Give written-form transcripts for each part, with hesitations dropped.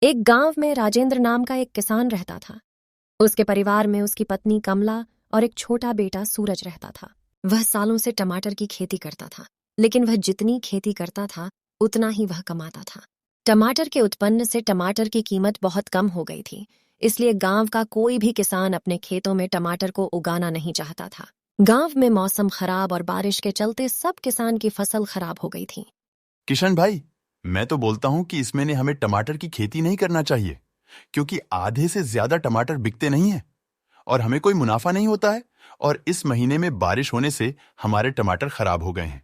एक गांव में राजेंद्र नाम का एक किसान रहता था। उसके परिवार में उसकी पत्नी कमला और एक छोटा बेटा सूरज रहता था। वह सालों से टमाटर की खेती करता था, लेकिन वह जितनी खेती करता था उतना ही वह कमाता था। टमाटर के उत्पन्न से टमाटर की कीमत बहुत कम हो गई थी, इसलिए गांव का कोई भी किसान अपने खेतों में टमाटर को उगाना नहीं चाहता था। गांव में मौसम खराब और बारिश के चलते सब किसान की फसल खराब हो गई थी। किशन भाई, मैं तो बोलता हूँ कि इस महीने हमें टमाटर की खेती नहीं करना चाहिए, क्योंकि आधे से ज्यादा टमाटर बिकते नहीं हैं और हमें कोई मुनाफा नहीं होता है। और इस महीने में बारिश होने से हमारे टमाटर खराब हो गए हैं।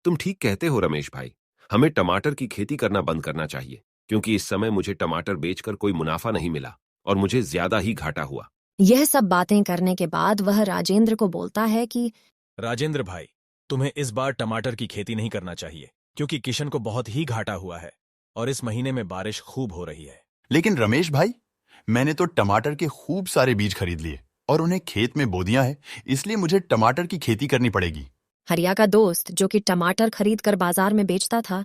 तुम ठीक कहते हो रमेश भाई। हमें टमाटर की खेती करना बंद करना चाहिए, क्योंकि इस समय मुझे टमाटर बेचकर कोई मुनाफा नहीं मिला और मुझे ज्यादा ही घाटा हुआ। यह सब बातें करने के बाद वह राजेंद्र को बोलता है कि राजेंद्र भाई, तुम्हें इस बार टमाटर की खेती नहीं करना चाहिए, क्योंकि किशन को बहुत ही घाटा हुआ है और इस महीने में बारिश खूब हो रही है। लेकिन रमेश भाई, मैंने तो टमाटर के खूब सारे बीज खरीद लिए और उन्हें खेत में बो दिया है, इसलिए मुझे टमाटर की खेती करनी पड़ेगी। हरिया का दोस्त, जो कि टमाटर खरीद कर बाजार में बेचता था,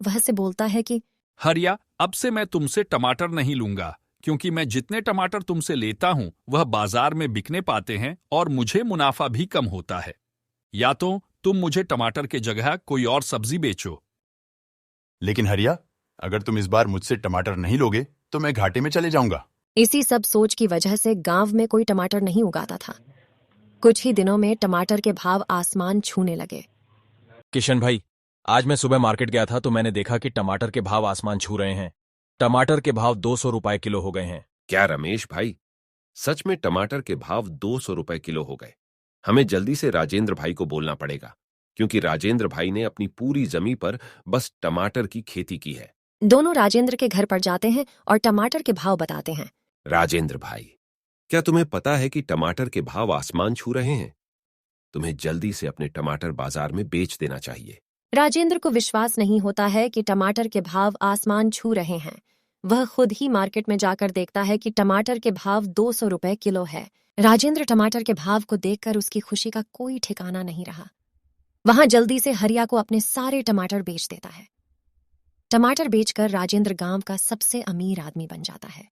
वह से बोलता है कि हरिया, अब से मैं तुमसे टमाटर नहीं लूंगा, क्योंकि मैं जितने टमाटर तुमसे लेता हूं वह बाजार में बिकने पाते हैं और मुझे मुनाफा भी कम होता है। या तो तुम मुझे टमाटर के जगह कोई और सब्जी बेचो। लेकिन हरिया, अगर तुम इस बार मुझसे टमाटर नहीं लोगे तो मैं घाटे में चले जाऊंगा। इसी सब सोच की वजह से गांव में कोई टमाटर नहीं उगाता था। कुछ ही दिनों में टमाटर के भाव आसमान छूने लगे। किशन भाई, आज मैं सुबह मार्केट गया था तो मैंने देखा कि टमाटर के भाव आसमान छू रहे हैं। टमाटर के भाव 200 रुपए किलो हो गए हैं। क्या रमेश भाई, सच में टमाटर के भाव 200 रुपए किलो हो गए? हमें जल्दी से राजेंद्र भाई को बोलना पड़ेगा, क्योंकि राजेंद्र भाई ने अपनी पूरी जमीन पर बस टमाटर की खेती की है। दोनों राजेंद्र के घर पर जाते हैं और टमाटर के भाव बताते हैं। राजेंद्र भाई, क्या तुम्हें पता है कि टमाटर के भाव आसमान छू रहे हैं? तुम्हें जल्दी से अपने टमाटर बाजार में बेच देना चाहिए। राजेंद्र को विश्वास नहीं होता है कि टमाटर के भाव आसमान छू रहे हैं। वह खुद ही मार्केट में जाकर देखता है कि टमाटर के भाव 200 रुपए किलो है। राजेंद्र टमाटर के भाव को देखकर उसकी खुशी का कोई ठिकाना नहीं रहा। वहां जल्दी से हरिया को अपने सारे टमाटर बेच देता है। टमाटर बेचकर राजेंद्र गांव का सबसे अमीर आदमी बन जाता है।